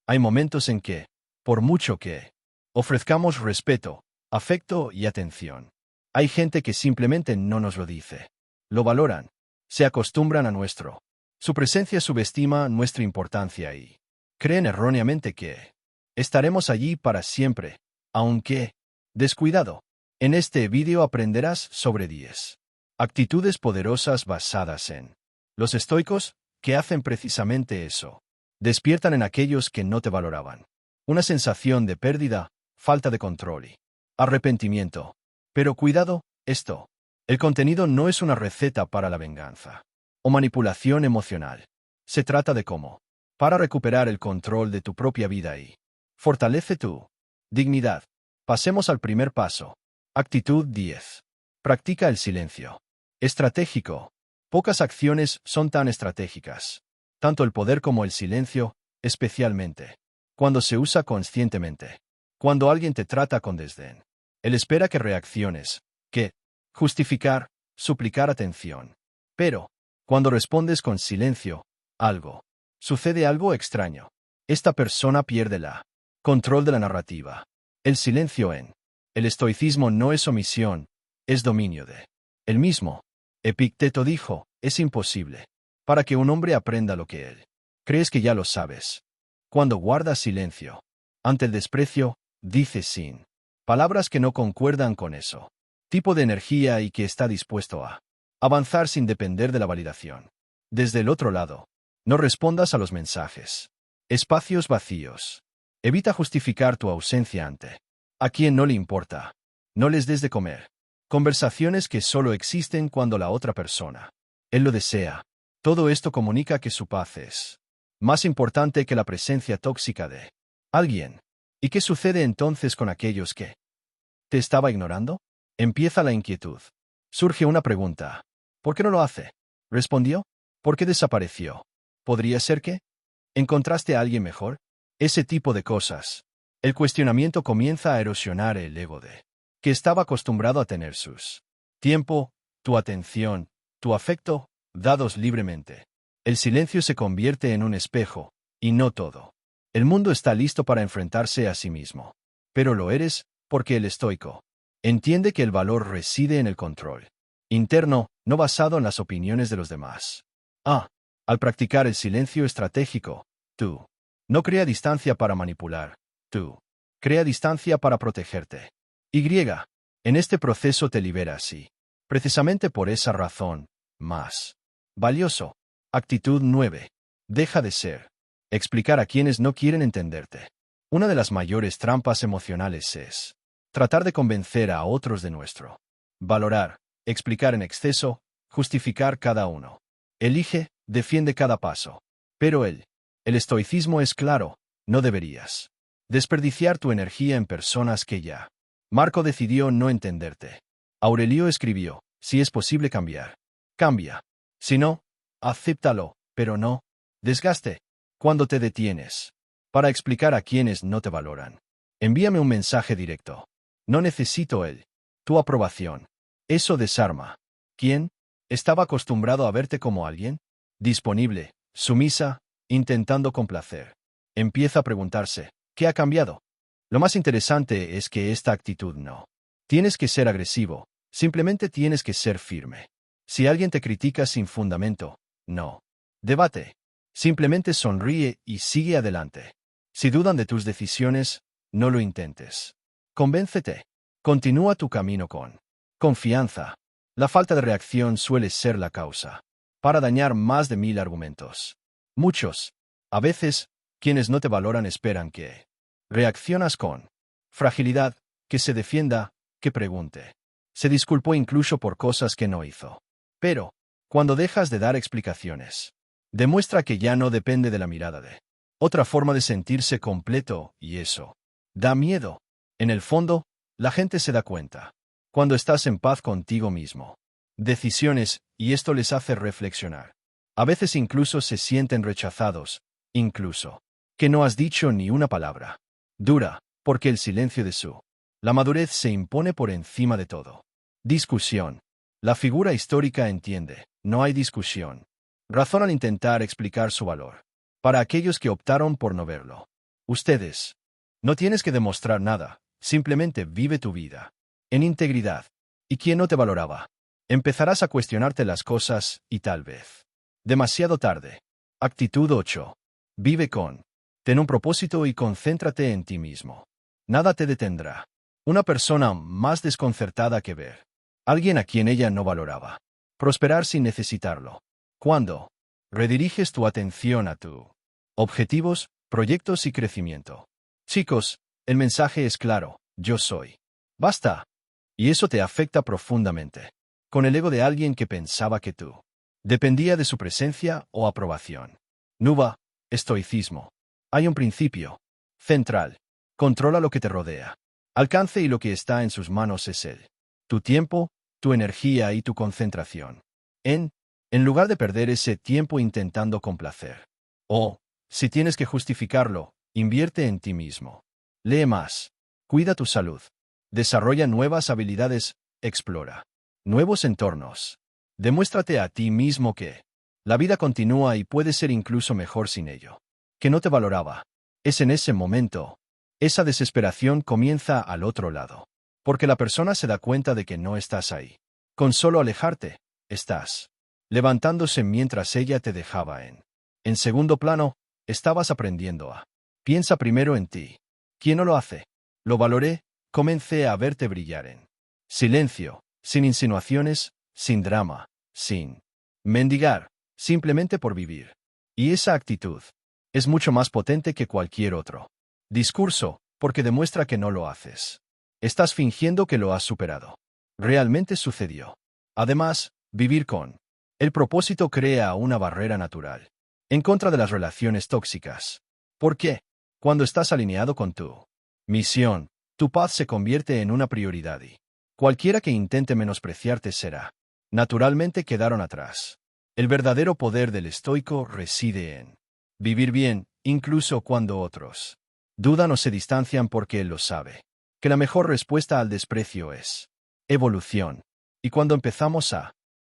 Hay momentos en que, por mucho que ofrezcamos respeto, afecto y atención, hay gente que simplemente no nos lo dice. Lo valoran, se acostumbran a su presencia subestima nuestra importancia y creen erróneamente que estaremos allí para siempre, aunque descuidado. En este vídeo aprenderás sobre 10 actitudes poderosas basadas en los estoicos, que hacen precisamente eso. Despiertan en aquellos que no te valoraban una sensación de pérdida, falta de control y arrepentimiento. Pero cuidado, el contenido no es una receta para la venganza o manipulación emocional. Se trata de cómo para recuperar el control de tu propia vida y fortalece tu dignidad. Pasemos al primer paso. Actitud 10. Practica el silencio. Estratégico. Pocas acciones son tan estratégicas. Tanto el poder como el silencio, especialmente cuando se usa conscientemente. Cuando alguien te trata con desdén, él espera que reacciones, que justificar, suplicar atención. Pero, cuando respondes con silencio, sucede algo extraño. Esta persona pierde la control de la narrativa. El silencio en el estoicismo no es omisión, es dominio de él mismo. Epicteto dijo, es imposible para que un hombre aprenda lo que él crees que ya lo sabes. Cuando guardas silencio ante el desprecio, dices sin palabras que no concuerdan con eso tipo de energía y que está dispuesto a avanzar sin depender de la validación. Desde el otro lado, no respondas a los mensajes. Espacios vacíos. Evita justificar tu ausencia ante a quien no le importa. No les des de comer. Conversaciones que solo existen cuando la otra persona él lo desea. Todo esto comunica que su paz es más importante que la presencia tóxica de alguien. ¿Y qué sucede entonces con aquellos que te estaba ignorando? Empieza la inquietud. Surge una pregunta. ¿Por qué no lo hace? ¿Respondió? ¿Por qué desapareció? ¿Podría ser que encontraste a alguien mejor? Ese tipo de cosas. El cuestionamiento comienza a erosionar el ego de que estaba acostumbrado a tener sus tiempo, tu atención, tu afecto, dados libremente. El silencio se convierte en un espejo, y no todo. El mundo está listo para enfrentarse a sí mismo. Pero lo eres, porque el estoico entiende que el valor reside en el control interno, no basado en las opiniones de los demás. Al practicar el silencio estratégico, tú no crea distancia para manipular, tú crea distancia para protegerte. En este proceso te liberas y, precisamente por esa razón, más valioso. Actitud 9. Deja de ser. Explicar a quienes no quieren entenderte. Una de las mayores trampas emocionales es tratar de convencer a otros de nuestro valorar, explicar en exceso, justificar cada uno. Elige, defiende cada paso. Pero el estoicismo es claro, no deberías desperdiciar tu energía en personas que ya. Marco decidió no entenderte. Aurelio escribió, si es posible cambiar, cambia. Si no, acéptalo, pero no desgaste. Cuando te detienes para explicar a quienes no te valoran, envíame un mensaje directo. No necesito tu aprobación. Eso desarma. ¿Quién estaba acostumbrado a verte como alguien disponible, sumisa, intentando complacer? Empieza a preguntarse, ¿qué ha cambiado? Lo más interesante es que esta actitud no tienes que ser agresivo, simplemente tienes que ser firme. Si alguien te critica sin fundamento, no debate. Simplemente sonríe y sigue adelante. Si dudan de tus decisiones, no lo intentes. Convéncete. Continúa tu camino con confianza. La falta de reacción suele ser la causa para dañar más de 1000 argumentos. A veces, quienes no te valoran esperan que reaccionas con fragilidad, que se defienda, que pregunte. Se disculpó incluso por cosas que no hizo. Pero, cuando dejas de dar explicaciones, demuestra que ya no depende de la mirada de otra forma de sentirse completo, y eso da miedo. En el fondo, la gente se da cuenta cuando estás en paz contigo mismo. Decisiones, y esto les hace reflexionar. A veces incluso se sienten rechazados, incluso que no has dicho ni una palabra dura, porque el silencio de la madurez se impone por encima de todo. Discusión. La figura histórica entiende, no hay discusión. Razón al intentar explicar su valor. Para aquellos que optaron por no verlo. Ustedes. No tienes que demostrar nada, simplemente vive tu vida. En integridad. ¿Y quién no te valoraba? Empezarás a cuestionarte las cosas y tal vez. Demasiado tarde. Actitud 8. Vive con. Ten un propósito y concéntrate en ti mismo. Nada te detendrá. Una persona más desconcertada que ver. Alguien a quien ella no valoraba. Prosperar sin necesitarlo. ¿Cuándo? Rediriges tu atención a tu objetivos, proyectos y crecimiento. Chicos, el mensaje es claro, yo soy. Basta. Y eso te afecta profundamente. Con el ego de alguien que pensaba que tú dependía de su presencia o aprobación. Nuba, estoicismo. Hay un principio central. Controla lo que te rodea. Alcance y lo que está en sus manos es él. Tu tiempo, tu energía y tu concentración. En lugar de perder ese tiempo intentando complacer. O, si tienes que justificarlo, invierte en ti mismo. Lee más. Cuida tu salud. Desarrolla nuevas habilidades. Explora nuevos entornos. Demuéstrate a ti mismo que la vida continúa y puede ser incluso mejor sin ello. Que no te valoraba. Es en ese momento. Esa desesperación comienza al otro lado. Porque la persona se da cuenta de que no estás ahí. Con solo alejarte, estás levantándose mientras ella te dejaba en segundo plano, estabas aprendiendo a. Piensa primero en ti. ¿Quién no lo hace? Lo valoré, comencé a verte brillar en silencio, sin insinuaciones, sin drama, sin mendigar, simplemente por vivir. Y esa actitud es mucho más potente que cualquier otro discurso, porque demuestra que no lo haces. Estás fingiendo que lo has superado. Realmente sucedió. Además, vivir con el propósito crea una barrera natural en contra de las relaciones tóxicas. ¿Por qué? Cuando estás alineado con tu misión, tu paz se convierte en una prioridad y cualquiera que intente menospreciarte será. Naturalmente quedaron atrás. El verdadero poder del estoico reside en vivir bien, incluso cuando otros dudan o se distancian porque él lo sabe. Que la mejor respuesta al desprecio es evolución. Y cuando empezamos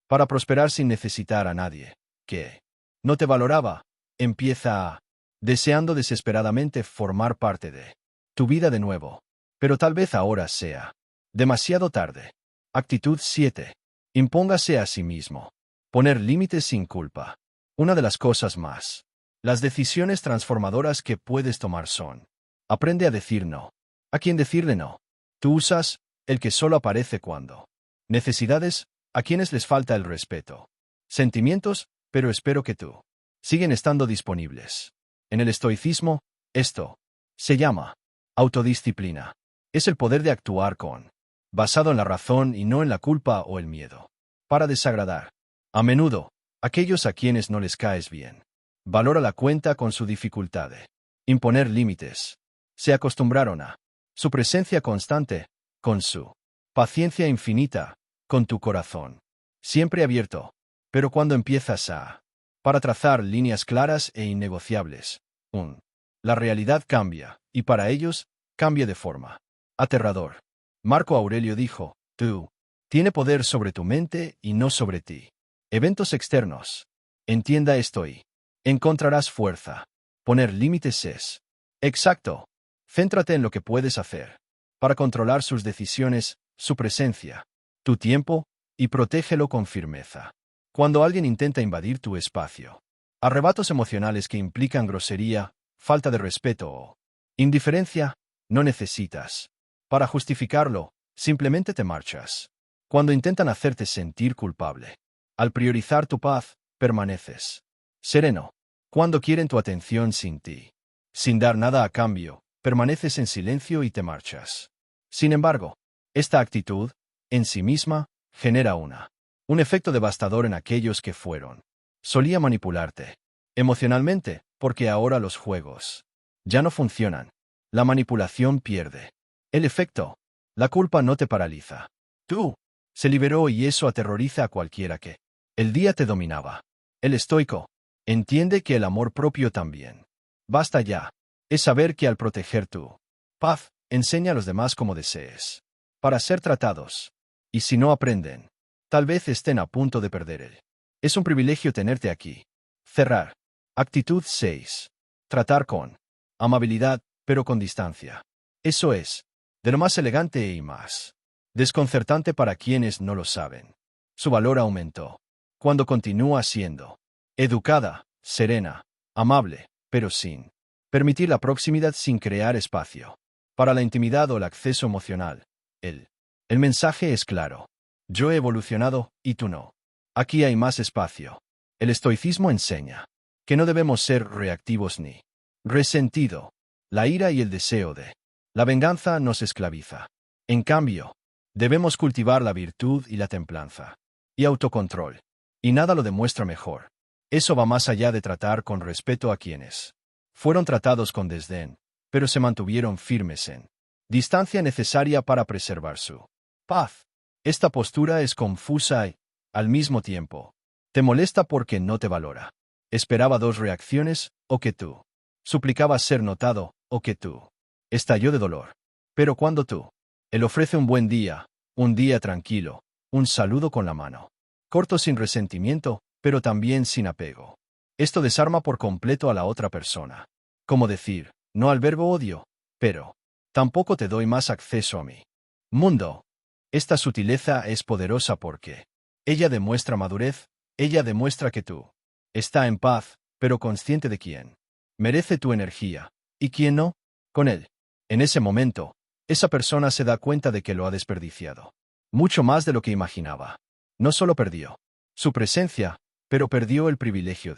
para prosperar sin necesitar a nadie, que no te valoraba, empieza deseando desesperadamente formar parte de tu vida de nuevo. Pero tal vez ahora sea demasiado tarde. Actitud 7. Impóngase a sí mismo. Poner límites sin culpa. Una de las cosas más. Las decisiones transformadoras que puedes tomar son. Aprende a decir no. ¿A quién decirle no? Tú usas el que solo aparece cuando. Necesidades, a quienes les falta el respeto. Sentimientos, pero espero que tú. Siguen estando disponibles. En el estoicismo, esto se llama autodisciplina. Es el poder de actuar con basado en la razón y no en la culpa o el miedo. Para desagradar. A menudo, aquellos a quienes no les caes bien. Valora la cuenta con su dificultad de imponer límites. Se acostumbraron a su presencia constante, con su paciencia infinita, con tu corazón siempre abierto. Pero cuando empiezas para trazar líneas claras e innegociables, la realidad cambia, y para ellos, cambia de forma. Aterrador. Marco Aurelio dijo, tú, tiene poder sobre tu mente y no sobre ti. Eventos externos. Entienda esto y encontrarás fuerza. Poner límites es. Exacto. Céntrate en lo que puedes hacer para controlar sus decisiones, su presencia, tu tiempo, y protégelo con firmeza. Cuando alguien intenta invadir tu espacio, arrebatos emocionales que implican grosería, falta de respeto o indiferencia, no necesitas. Para justificarlo, simplemente te marchas. Cuando intentan hacerte sentir culpable, al priorizar tu paz, permaneces sereno. Cuando quieren tu atención sin ti, sin dar nada a cambio, permaneces en silencio y te marchas. Sin embargo, esta actitud, en sí misma, genera un efecto devastador en aquellos que fueron. Solía manipularte emocionalmente, porque ahora los juegos ya no funcionan. La manipulación pierde el efecto. La culpa no te paraliza. Tú se liberó y eso aterroriza a cualquiera que el día te dominaba. El estoico entiende que el amor propio también. Basta ya. Es saber que al proteger tu paz, enseña a los demás como desees. Para ser tratados. Y si no aprenden, tal vez estén a punto de perder él. Es un privilegio tenerte aquí. Cerrar. Actitud 6. Tratar con amabilidad, pero con distancia. Eso es, de lo más elegante y más desconcertante para quienes no lo saben. Su valor aumentó cuando continúa siendo educada, serena, amable, pero sin permitir la proximidad, sin crear espacio para la intimidad o el acceso emocional. El mensaje es claro. Yo he evolucionado y tú no. Aquí hay más espacio. El estoicismo enseña que no debemos ser reactivos ni resentido. La ira y el deseo de la venganza nos esclaviza. En cambio, debemos cultivar la virtud y la templanza y autocontrol. Y nada lo demuestra mejor. Eso va más allá de tratar con respeto a quienes fueron tratados con desdén, pero se mantuvieron firmes en distancia necesaria para preservar su paz. Esta postura es confusa y, al mismo tiempo, te molesta porque no te valora. Esperaba dos reacciones, o que tú suplicabas ser notado, o que tú estalló de dolor. Pero cuando tú, él ofrece un día tranquilo, un saludo con la mano, corto sin resentimiento, pero también sin apego. Esto desarma por completo a la otra persona. Como decir, no al verbo odio, pero tampoco te doy más acceso a mi mundo. Esta sutileza es poderosa porque ella demuestra madurez, ella demuestra que tú está en paz, pero consciente de quién merece tu energía, y quién no, con él. En ese momento, esa persona se da cuenta de que lo ha desperdiciado. Mucho más de lo que imaginaba. No solo perdió su presencia, pero perdió el privilegio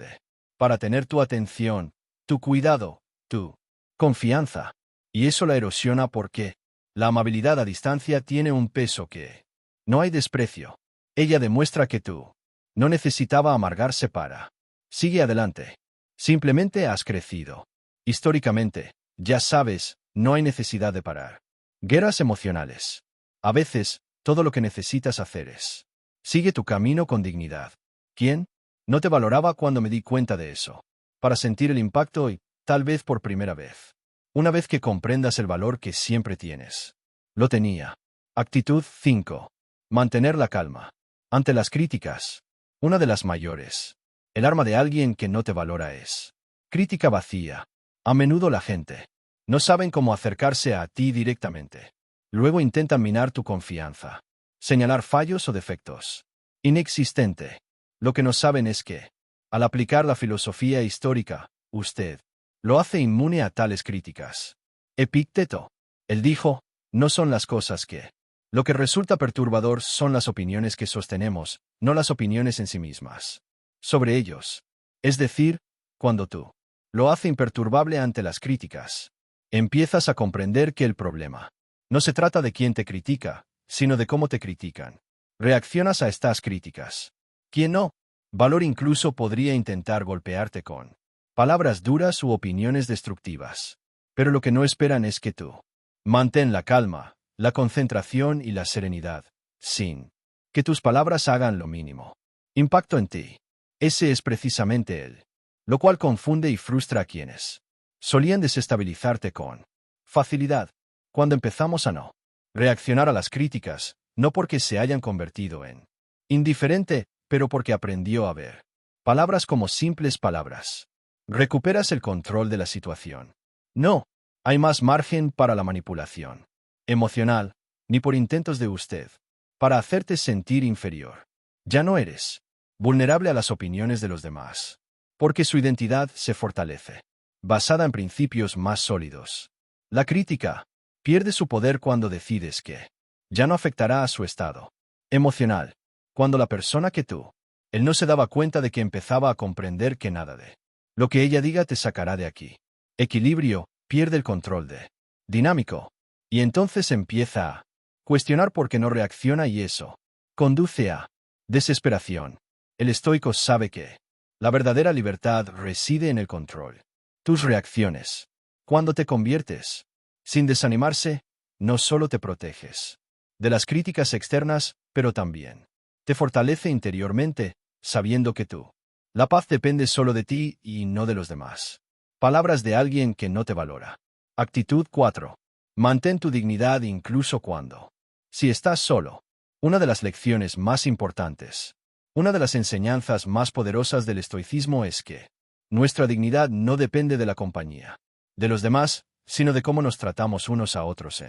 para tener tu atención, tu cuidado, tu confianza. Y eso la erosiona porque la amabilidad a distancia tiene un peso que no hay desprecio. Ella demuestra que tú no necesitaba amargarse para. Sigue adelante. Simplemente has crecido. Históricamente, ya sabes, no hay necesidad de parar. Guerras emocionales. A veces, todo lo que necesitas hacer es sigue tu camino con dignidad. ¿Quién? No te valoraba cuando me di cuenta de eso. Para sentir el impacto y, tal vez por primera vez. Una vez que comprendas el valor que siempre tienes. Lo tenía. Actitud 5. Mantener la calma. Ante las críticas. Una de las mayores. El arma de alguien que no te valora es crítica vacía. A menudo la gente no saben cómo acercarse a ti directamente. Luego intentan minar tu confianza. Señalar fallos o defectos. Inexistente. Lo que no saben es que, al aplicar la filosofía histórica, usted lo hace inmune a tales críticas. Epicteto. Él dijo, no son las cosas que. Lo que resulta perturbador son las opiniones que sostenemos, no las opiniones en sí mismas. Sobre ellos. Es decir, cuando tú lo hace imperturbable ante las críticas, empiezas a comprender que el problema no se trata de quién te critica, sino de cómo te critican. Reaccionas a estas críticas. ¿Quién no? Valor incluso podría intentar golpearte con palabras duras u opiniones destructivas. Pero lo que no esperan es que tú mantén la calma, la concentración y la serenidad, sin que tus palabras hagan lo mínimo impacto en ti. Ese es precisamente él. Lo cual confunde y frustra a quienes solían desestabilizarte con facilidad. Cuando empezamos a no reaccionar a las críticas, no porque se hayan convertido en indiferente, pero porque aprendió a ver palabras como simples palabras. Recuperas el control de la situación. No hay más margen para la manipulación emocional, ni por intentos de usted, para hacerte sentir inferior. Ya no eres vulnerable a las opiniones de los demás, porque su identidad se fortalece, basada en principios más sólidos. La crítica pierde su poder cuando decides que ya no afectará a su estado emocional, cuando la persona que tú, él no se daba cuenta de que empezaba a comprender que nada de lo que ella diga te sacará de aquí. Equilibrio, pierde el control de dinámico, y entonces empieza a cuestionar por qué no reacciona y eso conduce a desesperación. El estoico sabe que la verdadera libertad reside en el control. Tus reacciones. Cuando te conviertes, sin desanimarse, no solo te proteges de las críticas externas, pero también te fortalece interiormente, sabiendo que tú. La paz depende solo de ti y no de los demás. Palabras de alguien que no te valora. Actitud 4. Mantén tu dignidad incluso cuando. Si estás solo. Una de las lecciones más importantes. Una de las enseñanzas más poderosas del estoicismo es que nuestra dignidad no depende de la compañía de los demás, sino de cómo nos tratamos unos a otros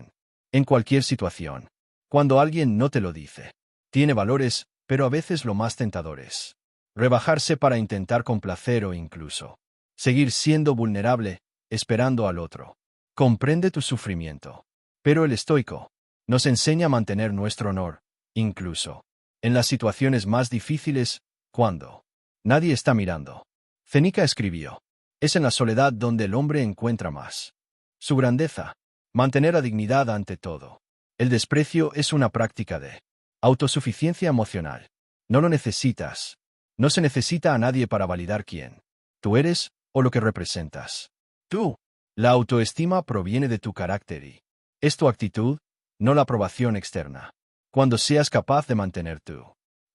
en cualquier situación. Cuando alguien no te lo dice, tiene valores, pero a veces lo más tentadores. Rebajarse para intentar complacer o incluso seguir siendo vulnerable, esperando al otro. Comprende tu sufrimiento. Pero el estoico nos enseña a mantener nuestro honor, incluso en las situaciones más difíciles, cuando nadie está mirando. Séneca escribió: es en la soledad donde el hombre encuentra más su grandeza. Mantener la dignidad ante todo. El desprecio es una práctica de autosuficiencia emocional. No lo necesitas. No se necesita a nadie para validar quién tú eres o lo que representas. Tú. La autoestima proviene de tu carácter y es tu actitud, no la aprobación externa. Cuando seas capaz de mantener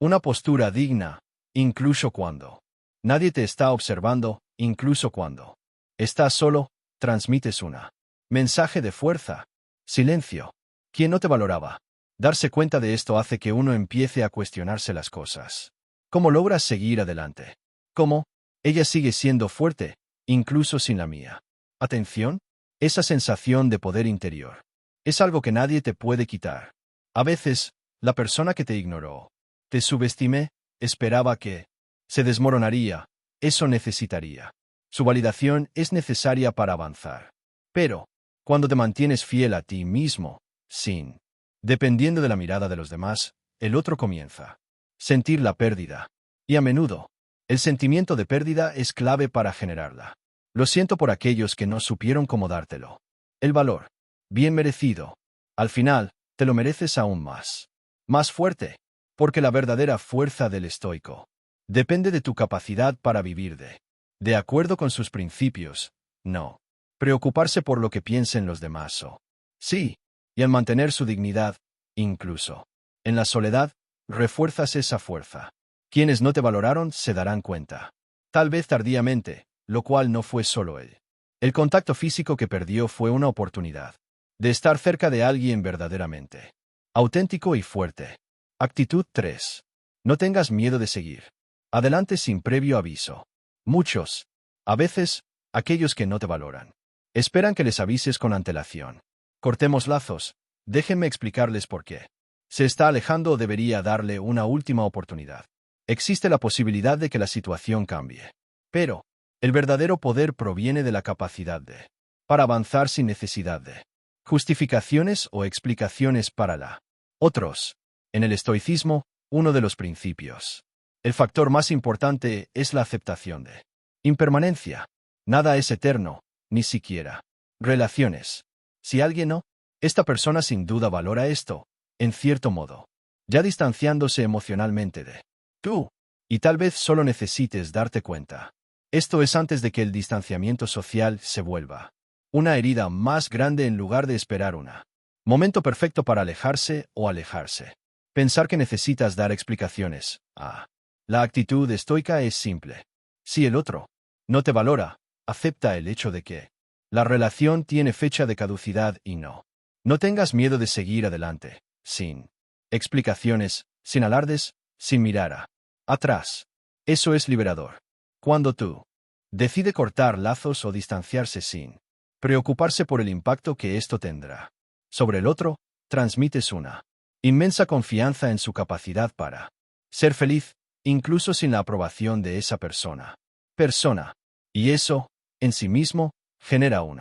una postura digna, incluso cuando nadie te está observando, incluso cuando estás solo, transmites una mensaje de fuerza. Silencio. ¿Quién no te valoraba? Darse cuenta de esto hace que uno empiece a cuestionarse las cosas. ¿Cómo logras seguir adelante? ¿Cómo? Ella sigue siendo fuerte, incluso sin la mía. Atención. Esa sensación de poder interior es algo que nadie te puede quitar. A veces, la persona que te ignoró, te subestimé, esperaba que se desmoronaría, eso necesitaría. Su validación es necesaria para avanzar. Pero, cuando te mantienes fiel a ti mismo, sin dependiendo de la mirada de los demás, el otro comienza sentir la pérdida. Y a menudo, el sentimiento de pérdida es clave para generarla. Lo siento por aquellos que no supieron cómo dártelo. El valor, bien merecido. Al final, te lo mereces aún más. Más fuerte, porque la verdadera fuerza del estoico depende de tu capacidad para vivir de acuerdo con sus principios, no preocuparse por lo que piensen los demás o sí, y al mantener su dignidad, incluso en la soledad, refuerzas esa fuerza. Quienes no te valoraron se darán cuenta. Tal vez tardíamente, lo cual no fue solo él. El contacto físico que perdió fue una oportunidad de estar cerca de alguien verdaderamente auténtico y fuerte. Actitud 3. No tengas miedo de seguir adelante sin previo aviso. Muchos, a veces, aquellos que no te valoran, esperan que les avises con antelación. Cortemos lazos, déjenme explicarles por qué. Se está alejando o debería darle una última oportunidad. Existe la posibilidad de que la situación cambie. Pero, el verdadero poder proviene de la capacidad para avanzar sin necesidad de justificaciones o explicaciones para la otros. En el estoicismo, uno de los principios. El factor más importante es la aceptación de impermanencia. Nada es eterno, ni siquiera relaciones. Si alguien no, esta persona sin duda valora esto, en cierto modo, ya distanciándose emocionalmente de tú, y tal vez solo necesites darte cuenta. Esto es antes de que el distanciamiento social se vuelva una herida más grande en lugar de esperar una momento perfecto para alejarse o alejarse. Pensar que necesitas dar explicaciones. La actitud estoica es simple. Si el otro no te valora, acepta el hecho de que la relación tiene fecha de caducidad y no tengas miedo de seguir adelante, sin explicaciones, sin alardes, sin mirar atrás. Eso es liberador. Cuando tú decide cortar lazos o distanciarse sin preocuparse por el impacto que esto tendrá sobre el otro, transmites una inmensa confianza en su capacidad para ser feliz, incluso sin la aprobación de esa persona. Y eso, en sí mismo, genera un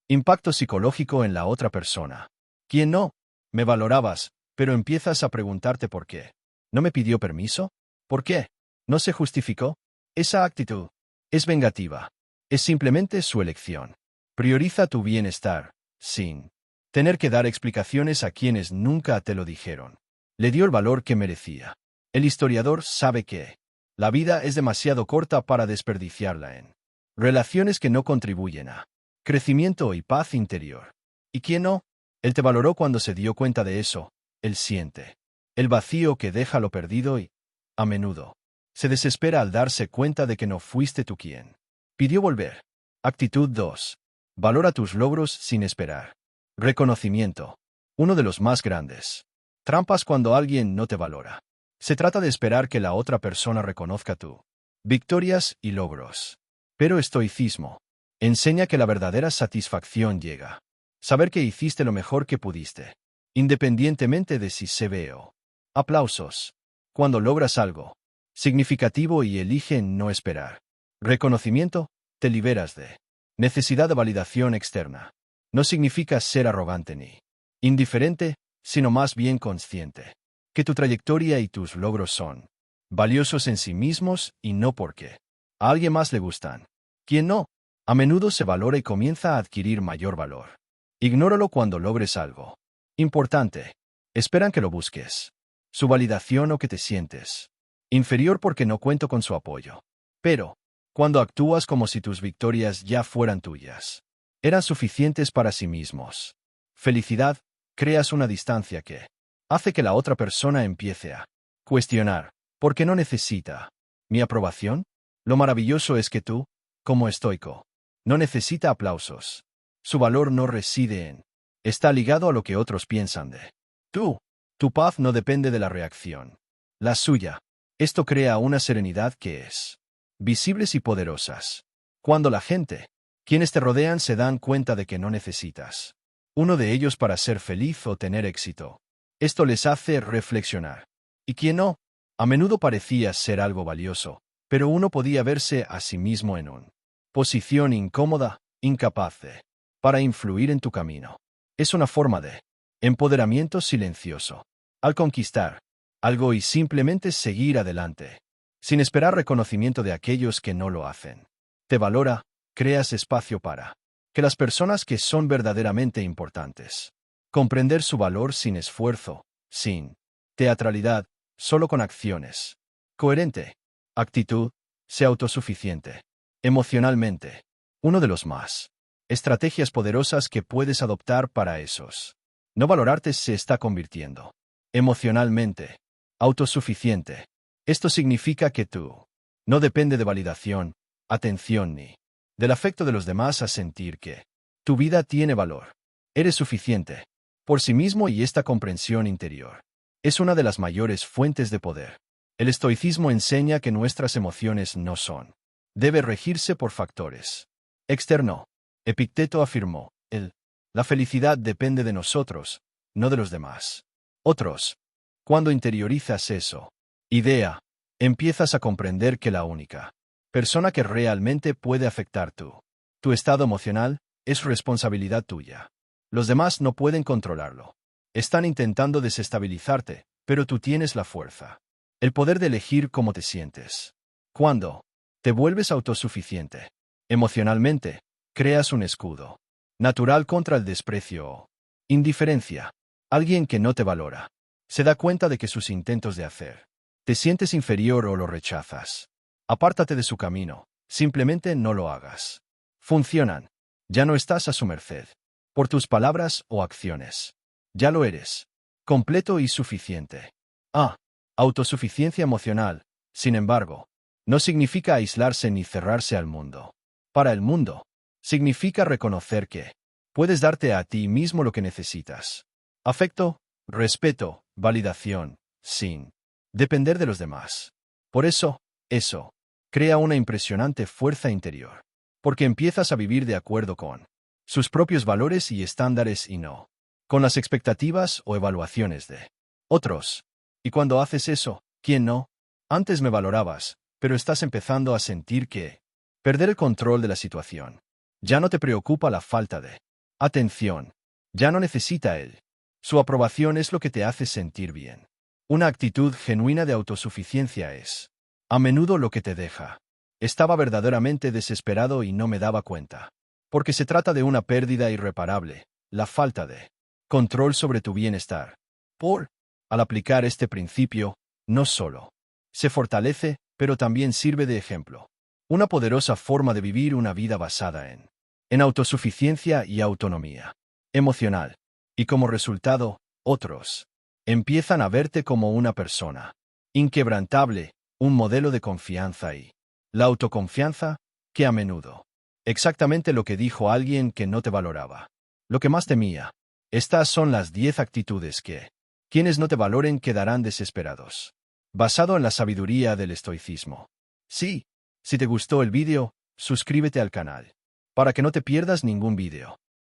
impacto psicológico en la otra persona. ¿Quién no? Me valorabas, pero empiezas a preguntarte por qué. ¿No me pidió permiso? ¿Por qué? ¿No se justificó? Esa actitud es vengativa. Es simplemente su elección. Prioriza tu bienestar, sin tener que dar explicaciones a quienes nunca te lo dijeron. Le dio el valor que merecía. El historiador sabe que la vida es demasiado corta para desperdiciarla en relaciones que no contribuyen a crecimiento y paz interior. ¿Y quién no? Él te valoró cuando se dio cuenta de eso. Él siente el vacío que deja lo perdido y, a menudo, se desespera al darse cuenta de que no fuiste tú quien pidió volver. Actitud 2. Valora tus logros sin esperar reconocimiento. Uno de los más grandes trampas cuando alguien no te valora. Se trata de esperar que la otra persona reconozca tu victorias y logros. Pero estoicismo Enseña que la verdadera satisfacción llega. Saber que hiciste lo mejor que pudiste, independientemente de si se ve o. Aplausos. Cuando logras algo significativo y eligen no esperar reconocimiento, te liberas de necesidad de validación externa. No significa ser arrogante ni indiferente, sino más bien consciente que tu trayectoria y tus logros son valiosos en sí mismos y no porque a alguien más le gustan. Quien no, a menudo se valora y comienza a adquirir mayor valor. Ignóralo cuando logres algo importante. Esperan que lo busques su validación o que te sientes inferior porque no cuento con su apoyo. Pero, cuando actúas como si tus victorias ya fueran tuyas, eran suficientes para sí mismos. Felicidad, creas una distancia que hace que la otra persona empiece a cuestionar, ¿por qué no necesita mi aprobación? Lo maravilloso es que tú, como estoico, no necesita aplausos. Su valor no reside en, está ligado a lo que otros piensan de tú. Tu paz no depende de la reacción. La suya. Esto crea una serenidad que es visibles y poderosas. Cuando la gente, quienes te rodean, se dan cuenta de que no necesitas uno de ellos para ser feliz o tener éxito, esto les hace reflexionar. Y quien no, a menudo parecía ser algo valioso, pero uno podía verse a sí mismo en una posición incómoda, incapaz de para influir en tu camino. Es una forma de empoderamiento silencioso. Al conquistar algo y simplemente seguir adelante, sin esperar reconocimiento de aquellos que no lo hacen. Te valora, creas espacio para que las personas que son verdaderamente importantes. Comprender su valor sin esfuerzo, sin teatralidad, solo con acciones. Coherente. Actitud, sé autosuficiente. Emocionalmente. Uno de los más estrategias poderosas que puedes adoptar para esos. No valorarte se está convirtiendo emocionalmente autosuficiente. Esto significa que tú no depende de validación, atención ni del afecto de los demás a sentir que tu vida tiene valor. Eres suficiente por sí mismo y esta comprensión interior es una de las mayores fuentes de poder. El estoicismo enseña que nuestras emociones no son. Debe regirse por factores externo. Epicteto afirmó, la felicidad depende de nosotros, no de los demás. Otros. Cuando interiorizas eso, idea, empiezas a comprender que la única persona que realmente puede afectar tu estado emocional es responsabilidad tuya. Los demás no pueden controlarlo. Están intentando desestabilizarte, pero tú tienes la fuerza, el poder de elegir cómo te sientes. Cuando te vuelves autosuficiente emocionalmente, creas un escudo natural contra el desprecio o indiferencia. Alguien que no te valora se da cuenta de que sus intentos de hacer te sientes inferior o lo rechazas. Apártate de su camino, simplemente no lo hagas. Funcionan. Ya no estás a su merced por tus palabras o acciones. Ya lo eres. Completo y suficiente. Autosuficiencia emocional, sin embargo, no significa aislarse ni cerrarse al mundo. Para el mundo, significa reconocer que puedes darte a ti mismo lo que necesitas. Afecto, respeto, validación, sin depender de los demás. Por eso, crea una impresionante fuerza interior. Porque empiezas a vivir de acuerdo con sus propios valores y estándares y no con las expectativas o evaluaciones de otros. Y cuando haces eso, ¿quién no? Antes me valorabas, pero estás empezando a sentir que perder el control de la situación. Ya no te preocupa la falta de atención. Ya no necesita él. Su aprobación es lo que te hace sentir bien. Una actitud genuina de autosuficiencia es a menudo lo que te deja. Estaba verdaderamente desesperado y no me daba cuenta. Porque se trata de una pérdida irreparable, la falta de control sobre tu bienestar. Al aplicar este principio, no solo se fortalece, pero también sirve de ejemplo. Una poderosa forma de vivir una vida basada en autosuficiencia y autonomía emocional. Y como resultado, otros empiezan a verte como una persona inquebrantable, un modelo de confianza y la autoconfianza, que a menudo, exactamente lo que dijo alguien que no te valoraba. Lo que más temía. Estas son las 10 actitudes que quienes no te valoren quedarán desesperados. Basado en la sabiduría del estoicismo. Sí, si te gustó el vídeo, suscríbete al canal para que no te pierdas ningún vídeo.